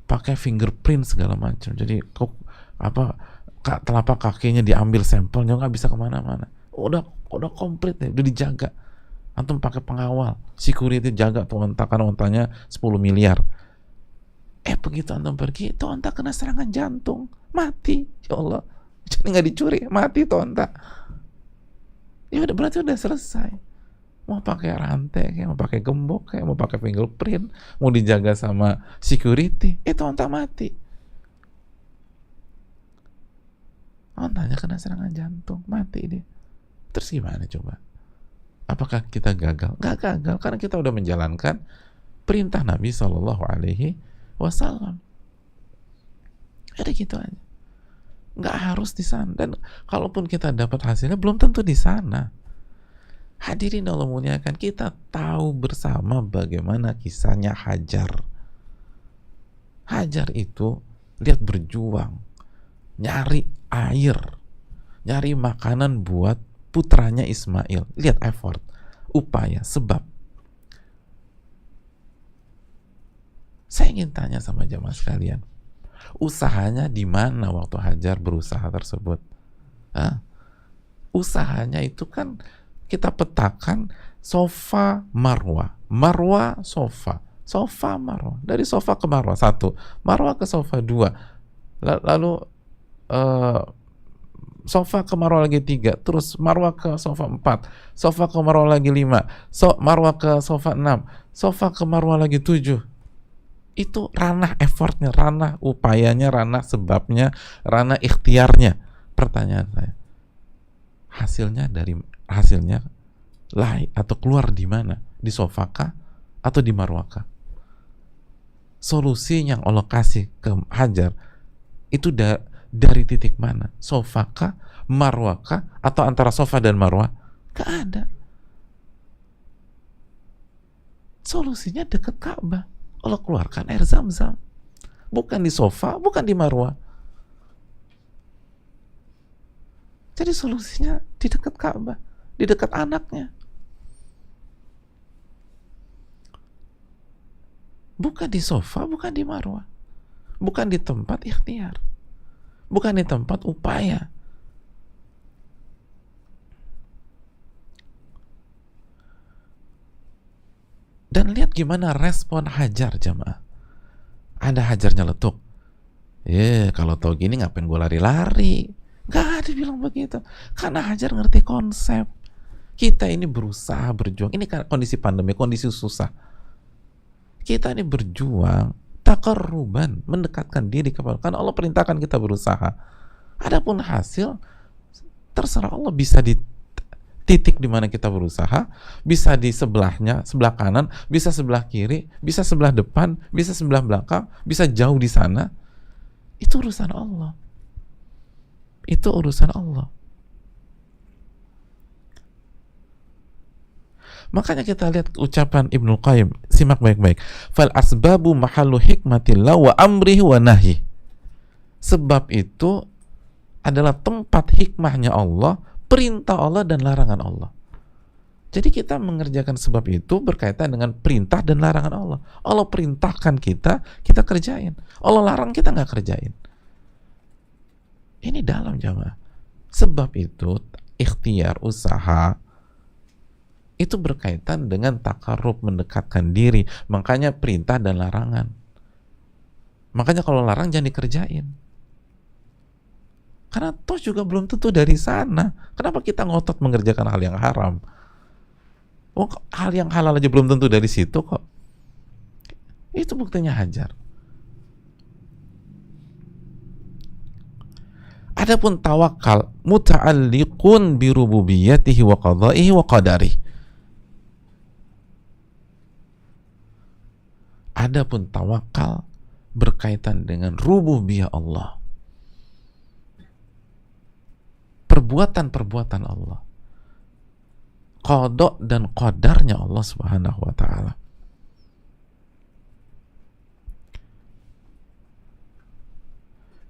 pakai fingerprint segala macam, jadi telapak kakinya diambil sampelnya, nggak bisa kemana-mana, udah komplit deh, udah dijaga, antum pakai pengawal, security jaga tuh onta, karena ontanya 10 miliar. Begitu antum pergi, tuh onta kena serangan jantung, mati. Ya Allah, jadi nggak dicuri, mati tuh onta. Ya udah, berarti udah selesai. Mau pakai rantai kayak, mau pakai gembok kayak, mau pakai fingerprint, mau dijaga sama security, itu onta mati. Ontanya kena serangan jantung, mati dia. Terus gimana coba? Apakah kita gagal? Nggak gagal, karena kita udah menjalankan perintah Nabi SAW. Ada gitu aja. nggak harus di sana. Dan kalaupun kita dapat hasilnya belum tentu di sana. Hadirin Allah muliakan, kita tahu bersama bagaimana kisahnya Hajar. Hajar itu lihat berjuang, nyari air, nyari makanan buat putranya Ismail. Lihat effort, upaya, sebab. Saya ingin tanya sama jamaah sekalian, usahanya di mana waktu Hajar berusaha tersebut? Hah? Usahanya itu kan kita petakan sofa marwah, marwah sofa, sofa marwah, dari sofa ke marwah satu, marwah ke sofa dua, lalu sofa ke marwah lagi tiga, terus marwah ke sofa empat, sofa ke marwah lagi lima, marwah ke sofa enam, sofa ke marwah lagi tujuh. Itu ranah effortnya, ranah upayanya, ranah sebabnya, ranah ikhtiarnya. Pertanyaan saya, hasilnya lahir atau keluar di mana? Di sofakah atau di marwakah? Solusi yang Allah kasih ke Hajar itu dari titik mana? Sofakah, marwakah, atau antara sofa dan marwah? Gak ada. Solusinya dekat Ka'bah. Allah keluarkan air Zam-Zam. Bukan di sofa, bukan di marwah. Jadi solusinya di dekat Ka'bah, di dekat anaknya. Bukan di sofa, bukan di marwah. Bukan di tempat ikhtiar. Bukan di tempat upaya. Dan lihat gimana respon Hajar, jamaah. Ada Hajarnya letuk. Kalau tau gini ngapain gue lari-lari? Gak ada bilang begitu. Karena Hajar ngerti konsep. Kita ini berusaha, berjuang. Ini kan kondisi pandemi, kondisi susah. Kita ini berjuang, takarruban, mendekatkan diri kepada Allah. Karena Allah perintahkan kita berusaha. Adapun hasil, terserah Allah, bisa di titik di mana kita berusaha, bisa di sebelahnya, sebelah kanan, bisa sebelah kiri, bisa sebelah depan, bisa sebelah belakang, bisa jauh di sana. Itu urusan Allah. Itu urusan Allah. Makanya kita lihat ucapan Ibnu Qayyim, simak baik-baik. Fal asbabu mahallu hikmatillah wa amrihi wa nahi. Sebab itu adalah tempat hikmahnya Allah, perintah Allah dan larangan Allah. Jadi kita mengerjakan sebab itu berkaitan dengan perintah dan larangan Allah. Allah perintahkan kita, kita kerjain. Allah larang, kita nggak kerjain. Ini dalam, jamaah. Sebab itu ikhtiar, usaha itu berkaitan dengan takarrub, mendekatkan diri. Makanya perintah dan larangan. Makanya kalau larang jangan dikerjain. Karena toh juga belum tentu dari sana. Kenapa kita ngotot mengerjakan hal yang haram? Oh, hal yang halal aja belum tentu dari situ kok. Itu buktinya Hajar. Adapun tawakal muta'alliqun bi rububiyyatihi wa qada'ihi wa qadarihi. Adapun tawakal berkaitan dengan rububiyah Allah. Perbuatan-perbuatan Allah. Qada dan qadarnya Allah Subhanahu wa taala.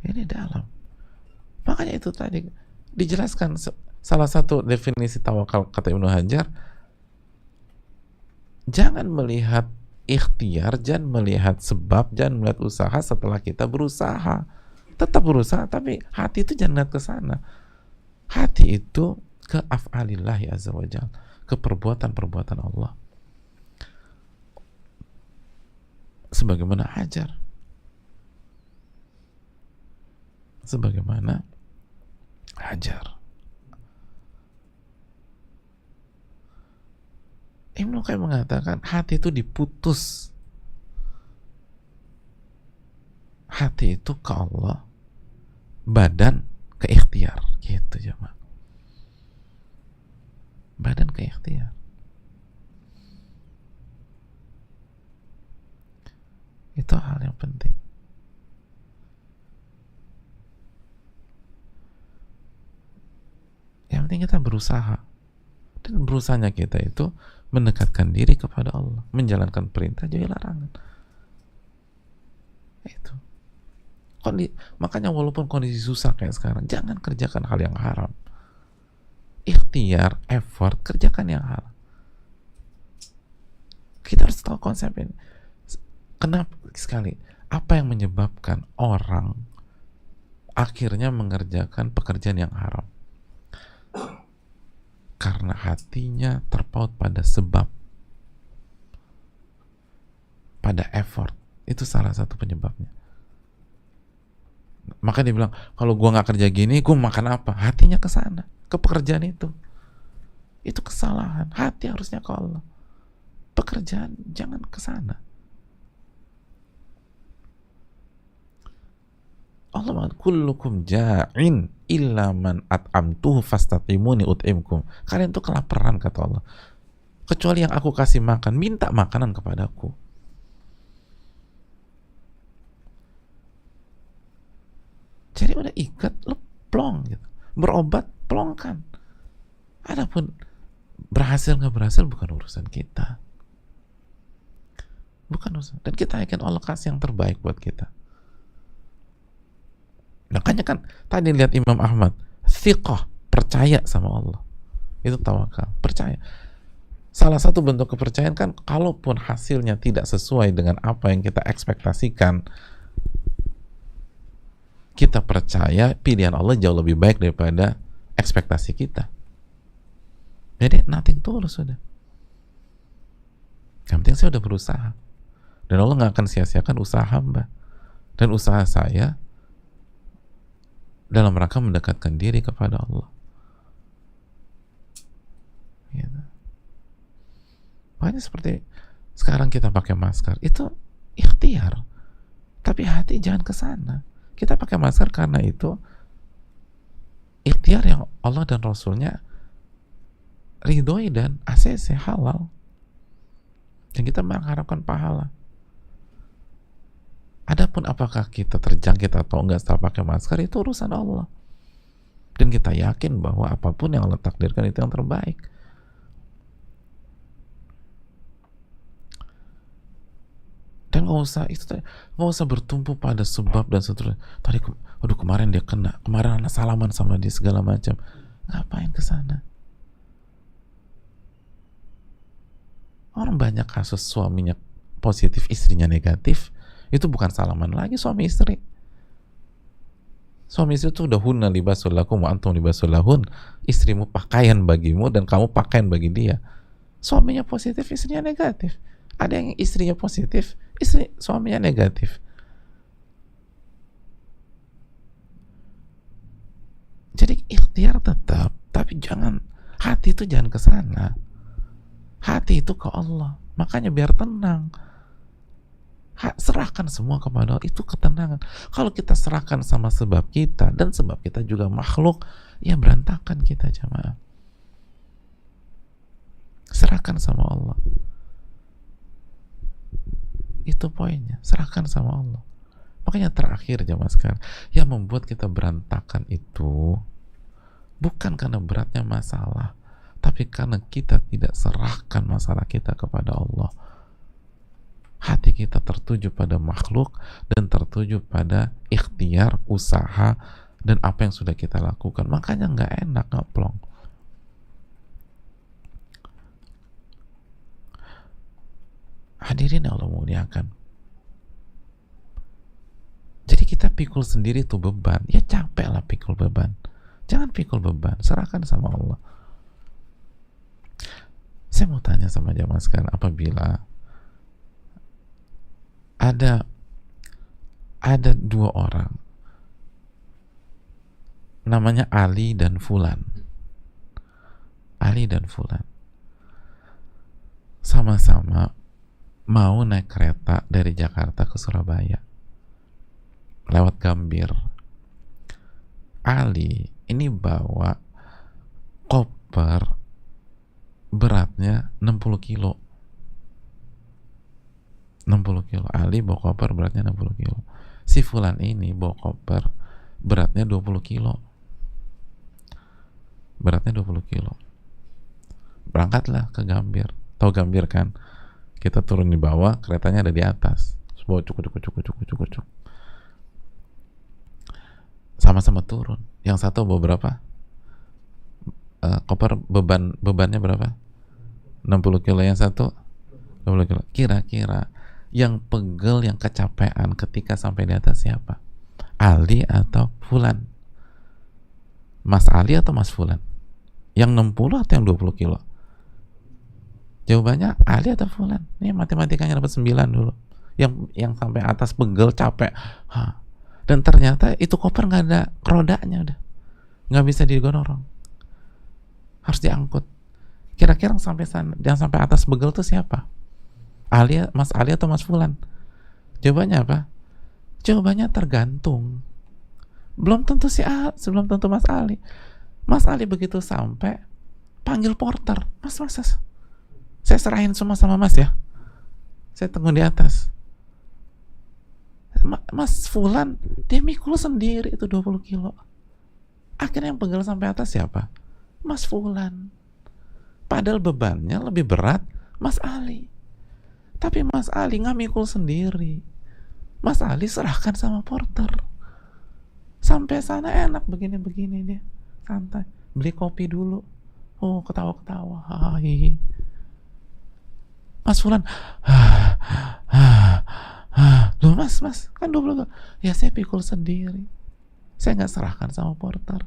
Ini dalam. Makanya itu tadi dijelaskan salah satu definisi tawakal kata Ibnu Hajar, jangan melihat ikhtiar, jangan melihat sebab, jangan melihat usaha setelah kita berusaha. Tetap berusaha, tapi hati itu jangan lihat ke sana. Hati itu ke af'alillahi azza wa jalla, ke perbuatan-perbuatan Allah. Sebagaimana Hajar. Sebagaimana Hajar. Ibnu Qayyim mengatakan hati itu diputus. Hati itu ke Allah, badan ke ikhtiar. Gitu jemaah. Badan ke ikhtiar. Itu hal yang penting. penting kita berusaha, dan berusahanya kita itu mendekatkan diri kepada Allah, menjalankan perintah, jauhi larangan. Itu. Makanya walaupun kondisi susah kayak sekarang, jangan kerjakan hal yang haram. Ikhtiar, effort, kerjakan yang halal. Kita harus tahu konsep ini. Kenapa sekali? Apa yang menyebabkan orang akhirnya mengerjakan pekerjaan yang haram? Karena hatinya terpaut pada sebab, pada effort. Itu salah satu penyebabnya. Maka dia bilang, kalau gua nggak kerja gini, gua makan apa? Hatinya ke sana, ke pekerjaan itu. Itu kesalahan. Hati harusnya ke Allah. Pekerjaan jangan ke sana. Allah mengatakan, kullukum ja'in illa man at'amtuhu fastatimuni ut'imkum. Kalian tuh kelaparan, kata Allah. Kecuali yang aku kasih makan, minta makanan kepadaku. Jadi udah ikat, lo plong gitu. Berobat, plongkan. Adapun berhasil nggak berhasil bukan urusan kita. Bukan urusan. Dan kita yakin Allah kasih yang terbaik buat kita. Makanya kan tadi lihat Imam Ahmad, thiqah, percaya sama Allah. Itu tawakal, percaya. Salah satu bentuk kepercayaan kan, kalaupun hasilnya tidak sesuai dengan apa yang kita ekspektasikan, kita percaya pilihan Allah jauh lebih baik daripada ekspektasi kita. Jadi nothing tulus sudah. Yang penting saya udah berusaha. Dan Allah nggak akan sia-siakan usaha hamba. Dan usaha saya dalam rangka mendekatkan diri kepada Allah. Gitu. Makanya seperti sekarang kita pakai masker, itu ikhtiar. Tapi hati jangan ke sana. Kita pakai masker karena itu ikhtiar yang Allah dan Rasulnya ridhoi dan ACC halal. Dan kita mengharapkan pahala. Adapun apakah kita terjangkit atau enggak setelah pakai masker, itu urusan Allah. Dan kita yakin bahwa apapun yang Allah takdirkan itu yang terbaik. Dan nggak usah bertumpu pada sebab dan seterusnya. Tadi, waduh kemarin dia kena, kemarin anak salaman sama dia segala macam. Ngapain ke sana? Orang banyak kasus suaminya positif, istrinya negatif. Itu bukan salaman lagi suami istri. Suami istri itu udah hunna libasul lakum wa antum libasul lahun. Istrimu pakaian bagimu dan kamu pakaian bagi dia. Suaminya positif, istrinya negatif. Ada yang istrinya positif, suaminya negatif. Jadi ikhtiar tetap, tapi hati itu jangan ke sana. Hati itu ke Allah. Makanya biar tenang. Serahkan semua kepada Allah, itu ketenangan. Kalau kita serahkan sama sebab kita, dan sebab kita juga makhluk, ya berantakan kita jamaah. Serahkan sama Allah. Itu poinnya, serahkan sama Allah. Makanya terakhir jamaah sekarang, yang membuat kita berantakan itu bukan karena beratnya masalah, tapi karena kita tidak serahkan masalah kita kepada Allah. Hati kita tertuju pada makhluk dan tertuju pada ikhtiar, usaha, dan apa yang sudah kita lakukan. Makanya nggak enak, nggak plong. Hadirin Allah muliakan. Jadi kita pikul sendiri tuh beban. Ya capek lah pikul beban. Jangan pikul beban, serahkan sama Allah. Saya mau tanya sama jamaah sekarang, apabila ada dua orang namanya Ali dan Fulan. Ali dan Fulan sama-sama mau naik kereta dari Jakarta ke Surabaya lewat Gambir. Ali ini bawa koper beratnya 60 kilo. 60 kilo. Ali bawa koper beratnya 60 kilo. Si Fulan ini bawa koper beratnya 20 kilo. beratnya 20 kilo. Berangkatlah ke Gambir. Tahu Gambir kan? Kita turun di bawah, keretanya ada di atas. Bawa cuk. Sama-sama turun. Yang satu bawa berapa? Koper bebannya berapa? 60 kilo. Yang satu 20 kilo. Kira-kira yang pegel, yang kecapean ketika sampai di atas siapa? Ali atau Fulan? Mas Ali atau Mas Fulan? Yang 60 atau yang 20 kilo? Jawabannya Ali atau Fulan. Ini matematikanya dapat 9 dulu. Yang sampai atas pegel, capek. Dan ternyata itu koper nggak ada rodanya, udah nggak bisa digorong, harus diangkut. Kira-kira yang sampai atas pegel tuh siapa? Mas Ali atau Mas Fulan? Jawabannya apa? Jawabannya tergantung. Belum tentu belum tentu Mas Ali. Mas Ali begitu sampai panggil porter, mas, saya serahin semua sama Mas ya, saya tunggu di atas. Mas Fulan dia mikul sendiri itu 20 kilo. Akhirnya yang pegel sampai atas siapa? Mas Fulan. Padahal bebannya lebih berat Mas Ali. Tapi Mas Ali nggak mikul sendiri. Mas Ali serahkan sama porter. Sampai sana enak begini-begini dia, santai. Beli kopi dulu. Oh, ketawa-ketawa. Mas Fulan, loh mas, kan 20 kilo. Ya saya pikul sendiri. Saya nggak serahkan sama porter.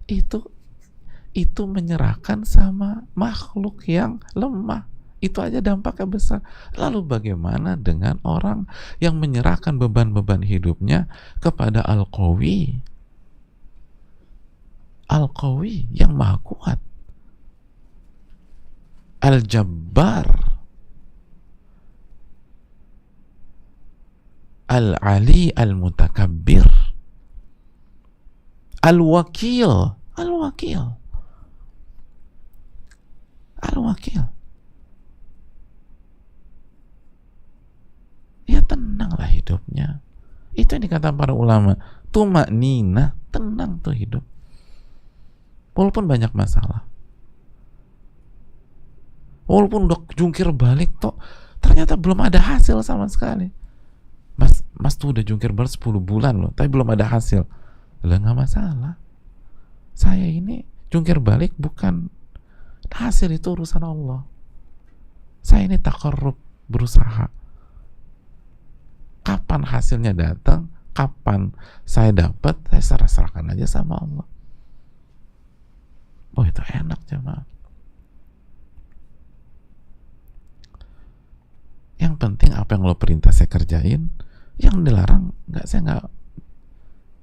Itu menyerahkan sama makhluk yang lemah. Itu aja dampaknya besar. Lalu bagaimana dengan orang yang menyerahkan beban-beban hidupnya kepada Al-Qawi? Al-Qawi yang maha kuat, Al-Jabbar, Al-Ali, Al-Mutakabbir, Al-Wakil. Ya tenanglah hidupnya. Itu yang dikatakan para ulama, tumakninah, tenang tuh hidup. Walaupun banyak masalah, walaupun udah jungkir balik toh, ternyata belum ada hasil sama sekali. Mas tuh udah jungkir balik 10 bulan loh, tapi belum ada hasil. Lah nggak masalah. Saya ini jungkir balik bukan hasil, itu urusan Allah. Saya ini taqarrub, berusaha. Kapan hasilnya datang, kapan saya dapat, saya serahkan aja sama Allah. Oh itu enak jemaah. Yang penting apa yang lo perintah saya kerjain, yang dilarang saya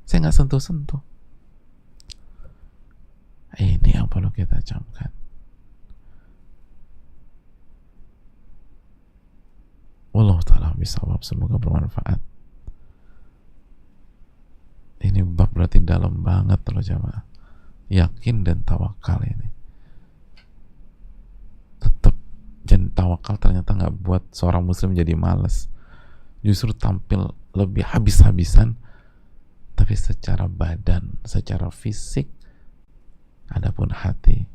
nggak sentuh-sentuh. Ini yang perlu kita camkan. Wallahu ta'ala bisawab, semoga bermanfaat. Ini bab berarti dalam banget loh jamaah. Yakin dan tawakal ini. Tetap tawakal ternyata nggak buat seorang muslim jadi malas. Justru tampil lebih habis-habisan, tapi secara badan, secara fisik, adapun hati,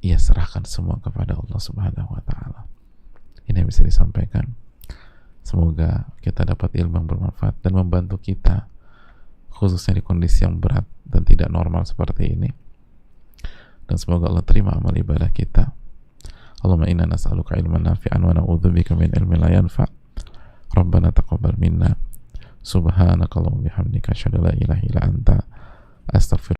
ia serahkan semua kepada Allah Subhanahu wa ta'ala. Ini yang bisa disampaikan. Semoga kita dapat ilmu yang bermanfaat dan membantu kita, khususnya di kondisi yang berat dan tidak normal seperti ini. Dan semoga Allah terima amal ibadah kita. Allahumma inna nas'aluka ilman nafi'an wa na'udzubika min ilmin la yanfa'. Rabbana taqabbal minna. Subhanakallahumma bihamdika asyhadu an la ilaha illa anta astaghfiruka